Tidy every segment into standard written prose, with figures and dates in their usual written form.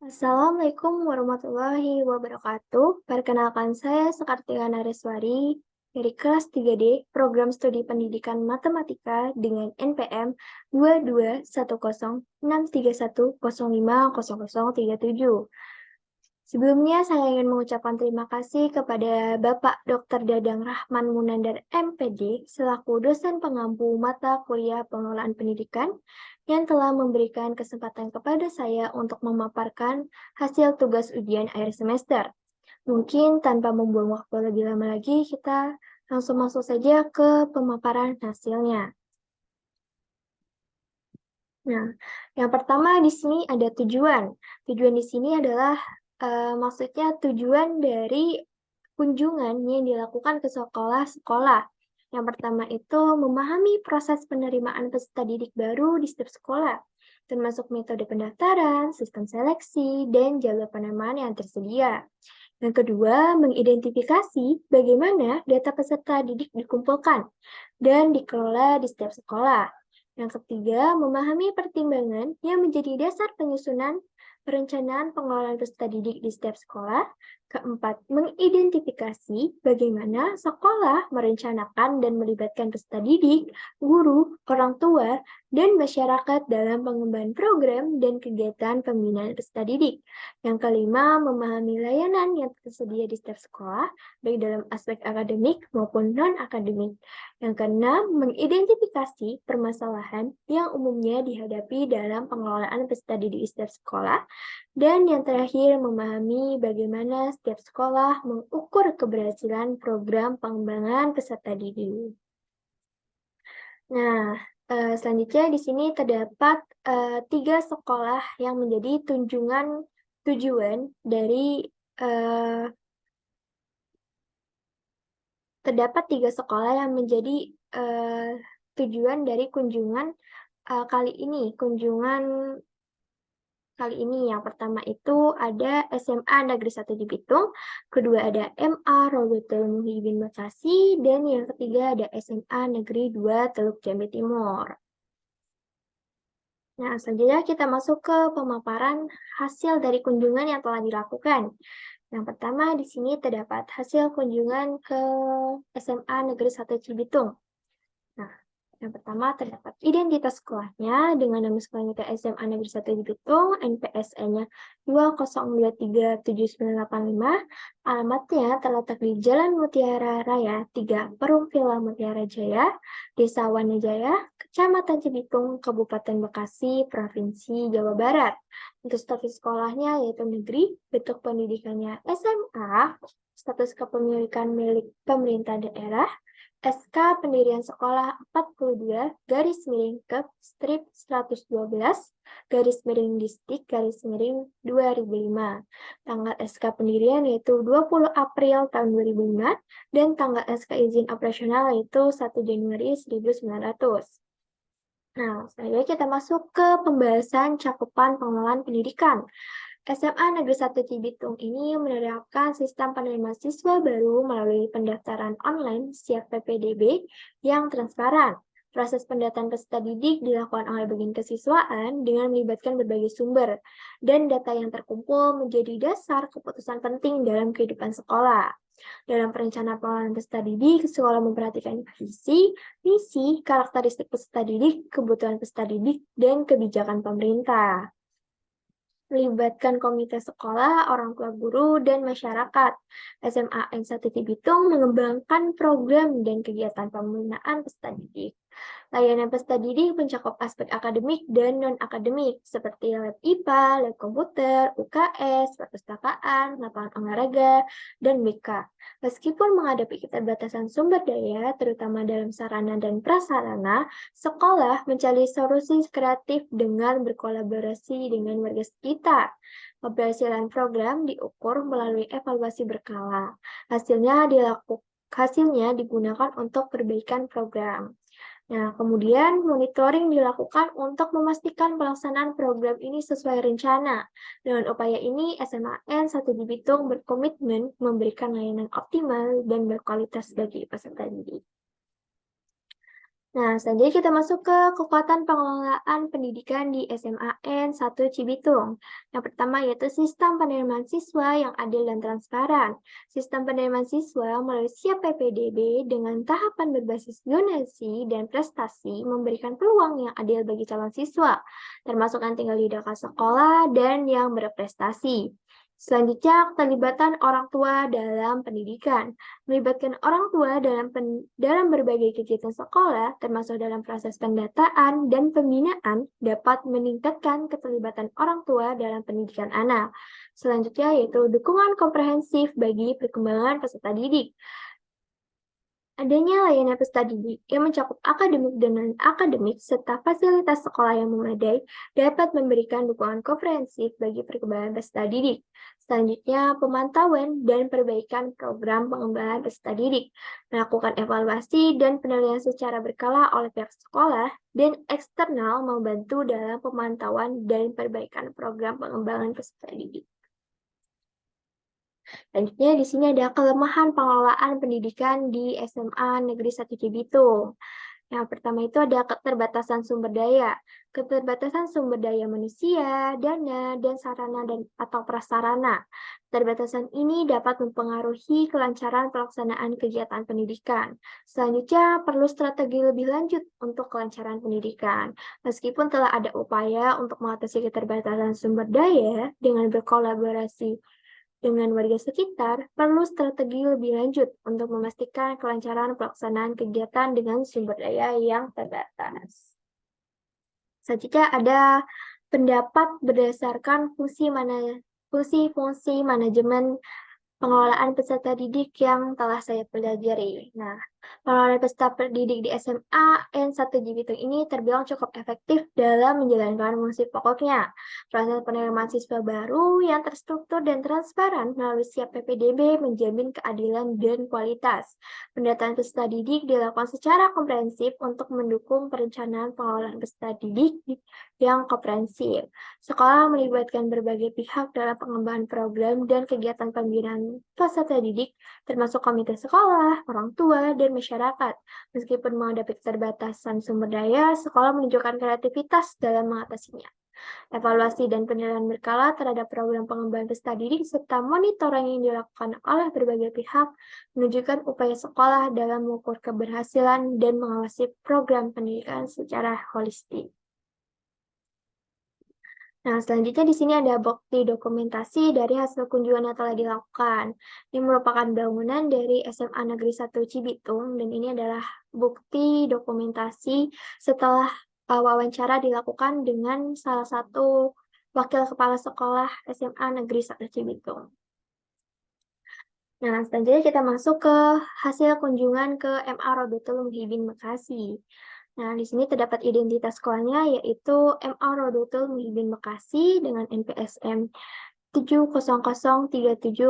Assalamualaikum warahmatullahi wabarakatuh. Perkenalkan saya Sekartika Nareswari dari kelas 3D Program Studi Pendidikan Matematika dengan NPM 221063105037. Sebelumnya, saya ingin mengucapkan terima kasih kepada Bapak Dr. Dadang Rahman Munandar MPD selaku dosen pengampu mata kuliah pengelolaan pendidikan yang telah memberikan kesempatan kepada saya untuk memaparkan hasil tugas ujian akhir semester. Mungkin tanpa membuang waktu lebih lama lagi, kita langsung masuk saja ke pemaparan hasilnya. Nah, yang pertama di sini ada tujuan. Tujuan di sini adalah maksudnya tujuan dari kunjungan yang dilakukan ke sekolah-sekolah. Yang pertama itu memahami proses penerimaan peserta didik baru di setiap sekolah, termasuk metode pendaftaran, sistem seleksi, dan jalur penerimaan yang tersedia. Yang kedua, mengidentifikasi bagaimana data peserta didik dikumpulkan dan dikelola di setiap sekolah. Yang ketiga, memahami pertimbangan yang menjadi dasar penyusunan perencanaan pengelolaan peserta didik di setiap sekolah. Keempat, mengidentifikasi bagaimana sekolah merencanakan dan melibatkan peserta didik, guru, orang tua, dan masyarakat dalam pengembangan program dan kegiatan pembinaan peserta didik. Yang kelima, memahami layanan yang tersedia di setiap sekolah, baik dalam aspek akademik maupun non-akademik. Yang keenam, mengidentifikasi permasalahan yang umumnya dihadapi dalam pengelolaan peserta didik di setiap sekolah. Dan yang terakhir, memahami bagaimana setiap sekolah mengukur keberhasilan program pengembangan peserta didik. Nah, selanjutnya di sini terdapat 3 sekolah yang menjadi tujuan dari terdapat 3 sekolah yang menjadi tujuan dari kunjungan kali ini. Yang pertama itu ada SMA Negeri 1 di Bitung, kedua ada MA Rodotul Muhyiddin Bekasi, dan yang ketiga ada SMA Negeri 2 Teluk Jambe Timur. Nah, selanjutnya kita masuk ke pemaparan hasil dari kunjungan yang telah dilakukan. Yang pertama, di sini terdapat hasil kunjungan ke SMA Negeri 1 Cibitung. Nah, yang pertama terdapat identitas sekolahnya dengan nama sekolahnya ke SMA Negeri 1 Cibitung, NPSN-nya 200378985, alamatnya terletak di Jalan Mutiara Raya 3, Perum Villa Mutiara Jaya, Desa Wanajaya, Kecamatan Cibitung, Kabupaten Bekasi, Provinsi Jawa Barat. Untuk status sekolahnya yaitu negeri, bentuk pendidikannya SMA, status kepemilikan milik pemerintah daerah, SK Pendirian Sekolah 42 garis miring Kep strip 112 garis miring Distrik garis miring 2005. Tanggal SK pendirian yaitu 20 April tahun 2005 dan tanggal SK izin operasional yaitu 1 Januari 1900. Nah, selanjutnya kita masuk ke pembahasan cakupan pengelolaan pendidikan. SMA Negeri 1 Cibitung ini menerapkan sistem penerimaan siswa baru melalui pendaftaran online siap PPDB yang transparan. Proses pendataan peserta didik dilakukan oleh bagian kesiswaan dengan melibatkan berbagai sumber, dan data yang terkumpul menjadi dasar keputusan penting dalam kehidupan sekolah. Dalam perencanaan pengelolaan peserta didik, sekolah memperhatikan visi, misi, karakteristik peserta didik, kebutuhan peserta didik, dan kebijakan pemerintah. Melibatkan komite sekolah, orang tua guru, dan masyarakat. SMA N1 Cibitung mengembangkan program dan kegiatan pembinaan peserta didik. Layanan peserta didik mencakup aspek akademik dan non-akademik, seperti lab IPA, lab komputer, UKS, perpustakaan, lapangan olahraga, dan BK. Meskipun menghadapi keterbatasan sumber daya, terutama dalam sarana dan prasarana, sekolah mencari solusi kreatif dengan berkolaborasi dengan warga sekitar. Keberhasilan program diukur melalui evaluasi berkala. Hasilnya digunakan untuk perbaikan program. Nah, kemudian monitoring dilakukan untuk memastikan pelaksanaan program ini sesuai rencana. Dengan upaya ini, SMAN 1 di Bitung berkomitmen memberikan layanan optimal dan berkualitas bagi peserta didik. Nah, selanjutnya kita masuk ke kekuatan pengelolaan pendidikan di SMAN 1 Cibitung. Yang pertama yaitu sistem penerimaan siswa yang adil dan transparan. Sistem penerimaan siswa melalui SIAP PPDB dengan tahapan berbasis donasi dan prestasi memberikan peluang yang adil bagi calon siswa, termasuk yang tinggal di dekat sekolah dan yang berprestasi. Selanjutnya, keterlibatan orang tua dalam pendidikan. Melibatkan orang tua dalam berbagai kegiatan sekolah, termasuk dalam proses pendataan dan pembinaan, dapat meningkatkan keterlibatan orang tua dalam pendidikan anak. Selanjutnya yaitu dukungan komprehensif bagi perkembangan peserta didik. Adanya layanan peserta didik yang mencakup akademik dan non-akademik serta fasilitas sekolah yang memadai dapat memberikan dukungan komprehensif bagi perkembangan peserta didik. Selanjutnya, pemantauan dan perbaikan program pengembangan peserta didik, melakukan evaluasi dan penilaian secara berkala oleh pihak sekolah dan eksternal membantu dalam pemantauan dan perbaikan program pengembangan peserta didik. Selanjutnya di sini ada kelemahan pengelolaan pendidikan di SMA Negeri 1 Cibitung. Yang pertama itu ada keterbatasan sumber daya. Keterbatasan sumber daya manusia, dana, dan sarana atau prasarana. Keterbatasan ini dapat mempengaruhi kelancaran pelaksanaan kegiatan pendidikan. Selanjutnya, perlu strategi lebih lanjut untuk kelancaran pendidikan. Meskipun telah ada upaya untuk mengatasi keterbatasan sumber daya dengan berkolaborasi dengan warga sekitar, perlu strategi lebih lanjut untuk memastikan kelancaran pelaksanaan kegiatan dengan sumber daya yang terbatas. Selanjutnya ada pendapat berdasarkan fungsi-fungsi manajemen pengelolaan peserta didik yang telah saya pelajari. Nah, pengelolaan peserta didik di SMA N1 Cibitung ini terbilang cukup efektif dalam menjalankan fungsi pokoknya. Proses penerimaan siswa baru yang terstruktur dan transparan melalui SIAP PPDB menjamin keadilan dan kualitas. Pendataan peserta didik dilakukan secara komprehensif untuk mendukung perencanaan pengelolaan peserta didik yang komprehensif. Sekolah melibatkan berbagai pihak dalam pengembangan program dan kegiatan pembinaan peserta didik, termasuk komite sekolah, orang tua, dan masyarakat. Meskipun menghadapi keterbatasan sumber daya, sekolah menunjukkan kreativitas dalam mengatasinya. Evaluasi dan penilaian berkala terhadap program pengembangan peserta didik serta monitoring yang dilakukan oleh berbagai pihak menunjukkan upaya sekolah dalam mengukur keberhasilan dan mengawasi program pendidikan secara holistik. Nah, selanjutnya di sini ada bukti dokumentasi dari hasil kunjungan yang telah dilakukan. Ini merupakan bangunan dari SMA Negeri 1 Cibitung, dan ini adalah bukti dokumentasi setelah wawancara dilakukan dengan salah satu wakil kepala sekolah SMA Negeri 1 Cibitung. Nah, selanjutnya kita masuk ke hasil kunjungan ke MA Rodotul Muhyiddin Bekasi. Nah, di sini terdapat identitas sekolahnya yaitu MA Rodotul Muhyiddin Bekasi dengan NPSM 7003730.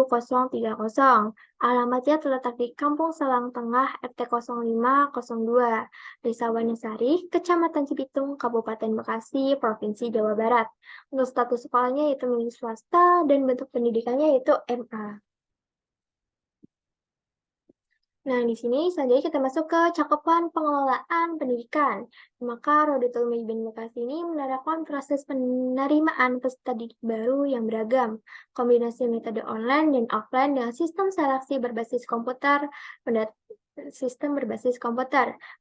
Alamatnya terletak di Kampung Selang Tengah, RT 0502, Desa Wanasari, Kecamatan Cibitung, Kabupaten Bekasi, Provinsi Jawa Barat. Untuk status sekolahnya yaitu milik swasta dan bentuk pendidikannya yaitu MA. Nah, di sini selanjutnya kita masuk ke cakupan pengelolaan pendidikan. Maka Rodatul Muhyiddin Bekasi ini menerapkan proses penerimaan peserta didik baru yang beragam, kombinasi metode online dan offline dengan sistem seleksi berbasis komputer,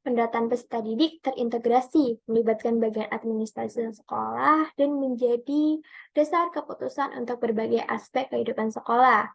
pendataan peserta didik terintegrasi, melibatkan bagian administrasi sekolah, dan menjadi dasar keputusan untuk berbagai aspek kehidupan sekolah.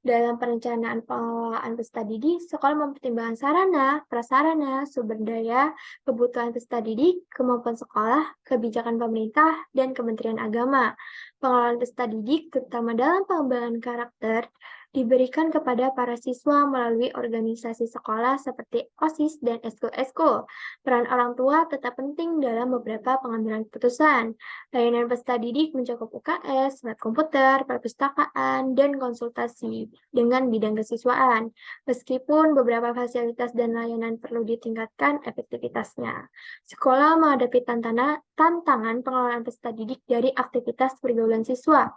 Dalam perencanaan pengelolaan peserta didik, sekolah mempertimbangkan sarana, prasarana, sumber daya, kebutuhan peserta didik, kemampuan sekolah, kebijakan pemerintah, dan Kementerian Agama. Pengelolaan peserta didik, terutama dalam pengembangan karakter, diberikan kepada para siswa melalui organisasi sekolah seperti OSIS dan eskul-eskul. Peran orang tua tetap penting dalam beberapa pengambilan keputusan. Layanan peserta didik mencakup UKS, lab komputer, perpustakaan, dan konsultasi dengan bidang kesiswaan. Meskipun beberapa fasilitas dan layanan perlu ditingkatkan efektivitasnya. Sekolah menghadapi tantangan pengelolaan peserta didik dari aktivitas pergaulan siswa,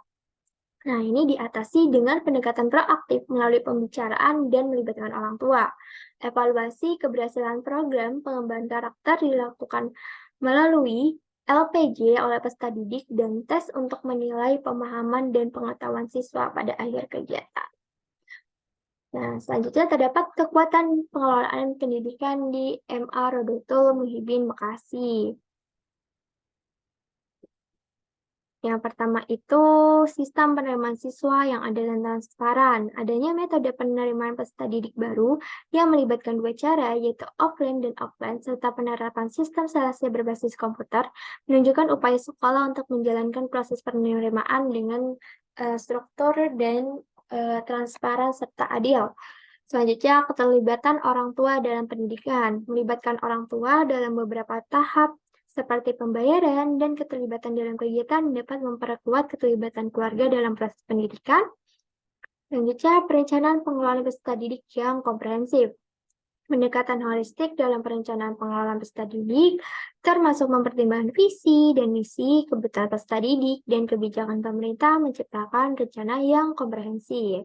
Nah, ini diatasi dengan pendekatan proaktif melalui pembicaraan dan melibatkan orang tua. Evaluasi keberhasilan program pengembangan karakter dilakukan melalui LPJ oleh peserta didik dan tes untuk menilai pemahaman dan pengetahuan siswa pada akhir kegiatan. Nah, selanjutnya terdapat kekuatan pengelolaan pendidikan di MA Rodotul Muhibin Bekasi. Yang pertama itu sistem penerimaan siswa yang adil dan transparan. Adanya metode penerimaan peserta didik baru yang melibatkan dua cara, yaitu offline dan offline, serta penerapan sistem seleksi berbasis komputer, menunjukkan upaya sekolah untuk menjalankan proses penerimaan dengan struktur dan transparan serta adil. Selanjutnya, keterlibatan orang tua dalam pendidikan. Melibatkan orang tua dalam beberapa tahap seperti pembayaran dan keterlibatan dalam kegiatan dapat memperkuat keterlibatan keluarga dalam proses pendidikan. Selanjutnya, perencanaan pengelolaan peserta didik yang komprehensif. Pendekatan holistik dalam perencanaan pengelolaan peserta didik, termasuk mempertimbangkan visi dan misi, kebutuhan peserta didik, dan kebijakan pemerintah menciptakan rencana yang komprehensif.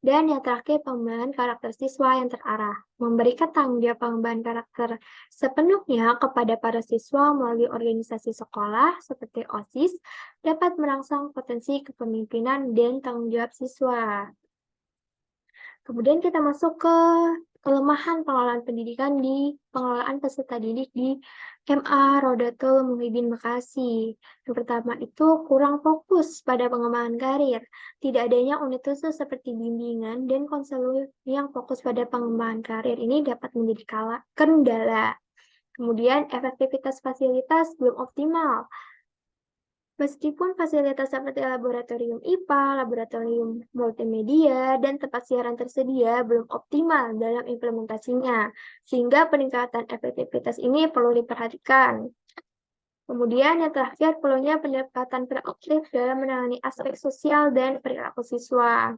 Dan yang terakhir, pengembangan karakter siswa yang terarah. Memberikan tanggung jawab pengembangan karakter sepenuhnya kepada para siswa melalui organisasi sekolah seperti OSIS dapat merangsang potensi kepemimpinan dan tanggung jawab siswa. Kemudian kita masuk ke kelemahan pengelolaan pendidikan di pengelolaan peserta didik di MA Rodatul Muhibin Bekasi. Yang pertama itu kurang fokus pada pengembangan karir. Tidak adanya unit khusus seperti bimbingan dan konselor yang fokus pada pengembangan karir ini dapat menjadi kendala. Kemudian efektivitas fasilitas belum optimal. Meskipun fasilitas seperti laboratorium IPA, laboratorium multimedia, dan tempat siaran tersedia belum optimal dalam implementasinya, sehingga peningkatan efektivitas ini perlu diperhatikan. Kemudian yang terakhir, perlunya pendekatan proaktif dalam menangani aspek sosial dan perilaku siswa.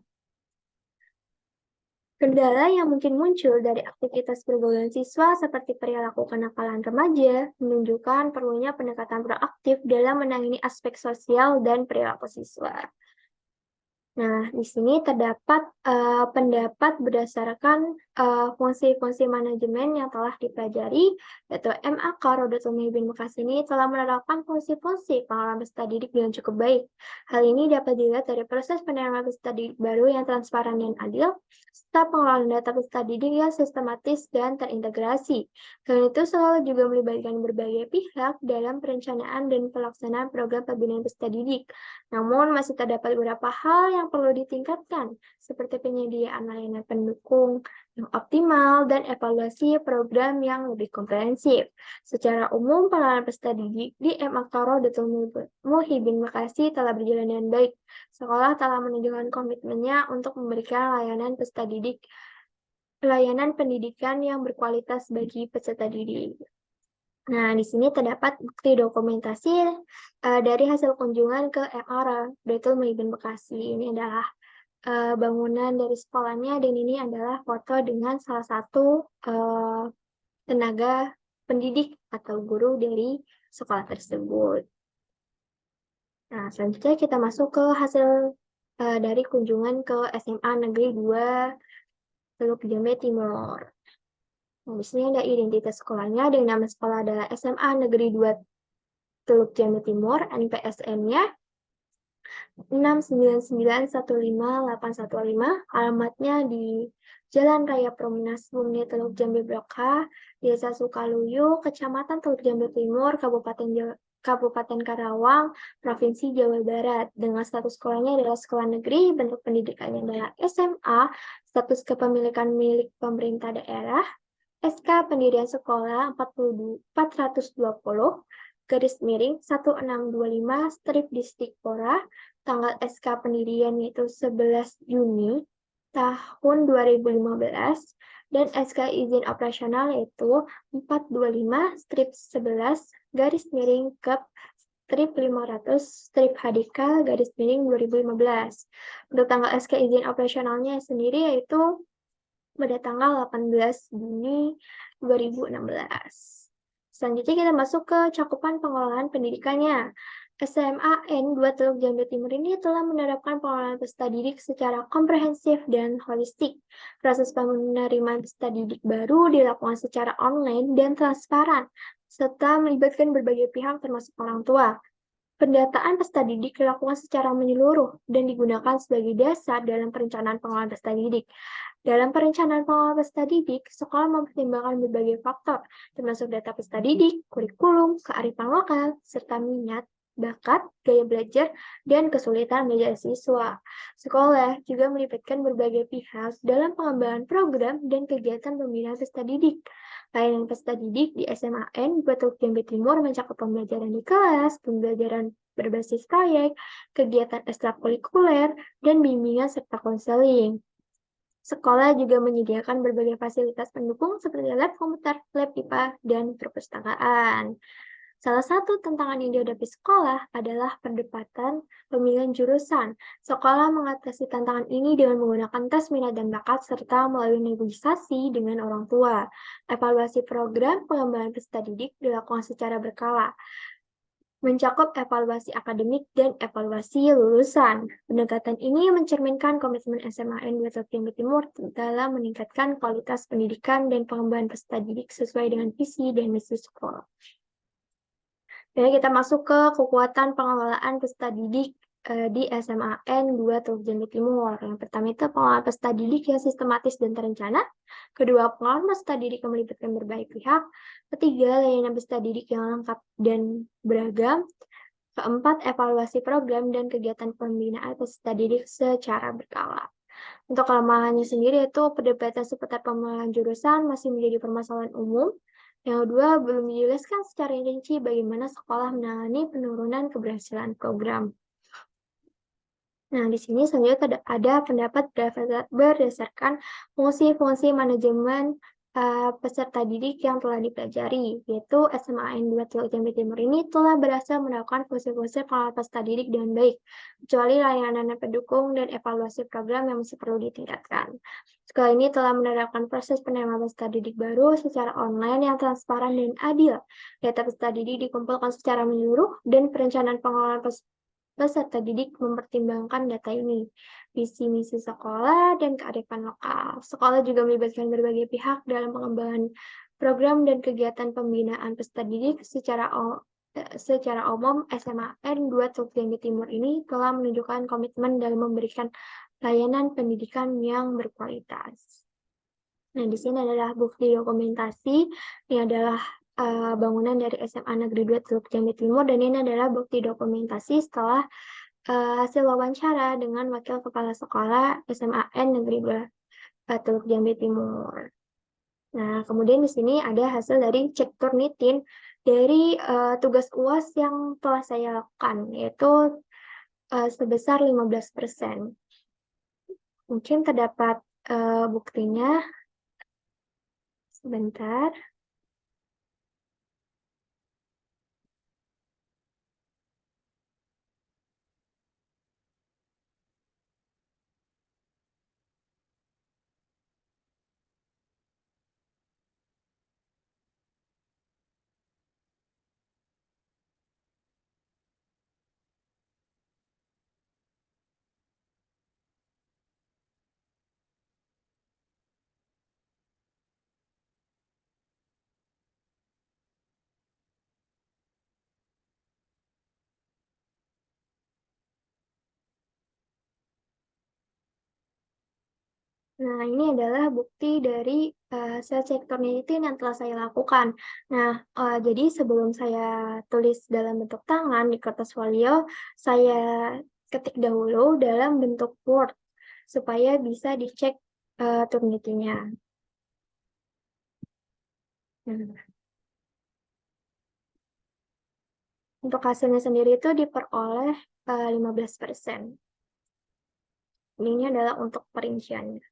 Kendala yang mungkin muncul dari aktivitas pergaulan siswa seperti perilaku kenakalan remaja menunjukkan perlunya pendekatan proaktif dalam menangani aspek sosial dan perilaku siswa. Nah, di sini terdapat pendapat berdasarkan fungsi-fungsi manajemen yang telah dipelajari, yaitu MAK Rodotul Muhibin Bekasi ini telah menerapkan fungsi-fungsi pengelolaan peserta didik dengan cukup baik. Hal ini dapat dilihat dari proses penerimaan peserta didik baru yang transparan dan adil, serta pengelolaan data peserta didik yang sistematis dan terintegrasi. Selain itu, selalu juga melibatkan berbagai pihak dalam perencanaan dan pelaksanaan program pembinaan peserta didik. Namun, masih terdapat beberapa hal yang perlu ditingkatkan, seperti penyediaan layanan pendukung yang optimal dan evaluasi program yang lebih komprehensif. Secara umum, pengelolaan peserta didik di MA Rodotul Muhibin Bekasi telah berjalan dengan baik. Sekolah telah menunjukkan komitmennya untuk memberikan layanan peserta didik, layanan pendidikan yang berkualitas bagi peserta didik. Nah, di sini terdapat bukti dokumentasi dari hasil kunjungan ke MA Rodotul Muhibin Bekasi. Ini adalah bangunan dari sekolahnya, dan ini adalah foto dengan salah satu tenaga pendidik atau guru dari sekolah tersebut. Nah, selanjutnya kita masuk ke hasil dari kunjungan ke SMA Negeri 2 Teluk Jambe Timur. Nah, di sini ada identitas sekolahnya, dengan nama sekolah adalah SMA Negeri 2 Teluk Jambe Timur, NPSN-nya 699158815, alamatnya di Jalan Raya Prominas Bumi, Teluk Jambe Blok H, Desa Sukaluyu, Kecamatan Teluk Jambe Timur, Kabupaten Karawang, Provinsi Jawa Barat. Dengan status sekolahnya adalah sekolah negeri, bentuk pendidikannya adalah SMA, status kepemilikan milik pemerintah daerah, SK pendirian sekolah 420, garis miring 1625, strip Distikpora, tanggal SK pendirian yaitu 11 Juni tahun 2015, dan SK izin operasional yaitu 425, strip 11, garis miring Kep strip 500, strip HDK, garis miring 2015. Untuk tanggal SK izin operasionalnya sendiri yaitu pada tanggal 18 Juni 2016. Selanjutnya kita masuk ke cakupan pengelolaan pendidikannya. SMAN 2 Teluk Jambe Timur ini telah menerapkan pengelolaan peserta didik secara komprehensif dan holistik. Proses penerimaan peserta didik baru dilakukan secara online dan transparan, serta melibatkan berbagai pihak termasuk orang tua. Pendataan peserta didik dilakukan secara menyeluruh dan digunakan sebagai dasar dalam perencanaan pengelolaan peserta didik. Dalam perencanaan pengelolaan peserta didik, sekolah mempertimbangkan berbagai faktor, termasuk data peserta didik, kurikulum, kearifan lokal, serta minat, bakat, gaya belajar, dan kesulitan belajar siswa. Sekolah juga melibatkan berbagai pihak dalam pengembangan program dan kegiatan pembinaan peserta didik. Layanan peserta didik di SMAN Batu Jambe Timur mencakup pembelajaran di kelas, pembelajaran berbasis proyek, kegiatan ekstrakurikuler, dan bimbingan serta konseling. Sekolah juga menyediakan berbagai fasilitas pendukung seperti lab komputer, lab IPA, dan perpustakaan. Salah satu tantangan yang dihadapi sekolah adalah perdebatan pemilihan jurusan. Sekolah mengatasi tantangan ini dengan menggunakan tes minat dan bakat serta melalui negosiasi dengan orang tua. Evaluasi program pengembangan peserta didik dilakukan secara berkala, mencakup evaluasi akademik dan evaluasi lulusan. Pendekatan ini mencerminkan komitmen SMAN 2 Jawa Timur dalam meningkatkan kualitas pendidikan dan pengembangan peserta didik sesuai dengan visi dan misi sekolah. Jadi kita masuk ke kekuatan pengelolaan peserta didik di SMAN 2 Teluk Jambe Timur. Yang pertama itu pengelolaan peserta didik yang sistematis dan terencana. Kedua, pengelolaan peserta didik yang melibatkan berbagai pihak. Ketiga, layanan peserta didik yang lengkap dan beragam. Keempat, evaluasi program dan kegiatan pembinaan peserta didik secara berkala. Untuk kelemahannya sendiri itu perdebatan seputar pemilihan jurusan masih menjadi permasalahan umum. Yang kedua, belum dijelaskan secara rinci bagaimana sekolah menangani penurunan keberhasilan program. Nah, di sini selanjutnya ada pendapat berdasarkan fungsi-fungsi manajemen peserta didik yang telah dipelajari, yaitu SMAN 2 Teluk Jambe Timur ini telah berhasil melakukan fungsi-fungsi pengelolaan peserta didik dengan baik, kecuali layanan pendukung dan evaluasi program yang masih perlu ditingkatkan. Sekolah ini telah menerapkan proses penerimaan peserta didik baru secara online yang transparan dan adil. Data peserta didik dikumpulkan secara menyeluruh dan perencanaan pengelolaan peserta didik mempertimbangkan data ini, visi misi sekolah, dan kearifan lokal. Sekolah juga melibatkan berbagai pihak dalam pengembangan program dan kegiatan pembinaan peserta didik secara umum. SMAN 2 Teluk Jambe Timur ini telah menunjukkan komitmen dalam memberikan layanan pendidikan yang berkualitas. Nah, di sini adalah bukti dokumentasi. Ini adalah bangunan dari SMA Negeri 2 Teluk Jambe Timur, dan ini adalah bukti dokumentasi setelah hasil wawancara dengan Wakil Kepala Sekolah SMAN Negeri 2 Teluk Jambe Timur. Nah, kemudian di sini ada hasil dari cek Turnitin dari tugas UAS yang telah saya lakukan, yaitu sebesar 15%. Mungkin terdapat buktinya. Sebentar. Nah, ini adalah bukti dari sel sektor Turnitin yang telah saya lakukan. Nah, jadi sebelum saya tulis dalam bentuk tangan di kertas folio, saya ketik dahulu dalam bentuk Word supaya bisa dicek Turnitinnya. Nah, untuk hasilnya sendiri itu diperoleh 15%. Ini adalah untuk perinciannya.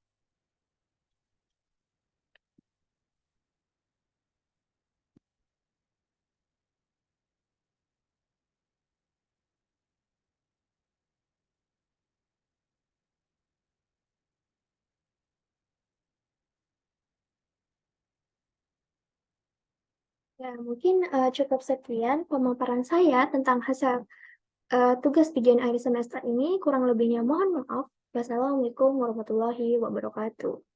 Ya, mungkin cukup sekian pemaparan saya tentang hasil Tugas ujian akhir semester ini kurang lebihnya mohon maaf. Wassalamualaikum warahmatullahi wabarakatuh.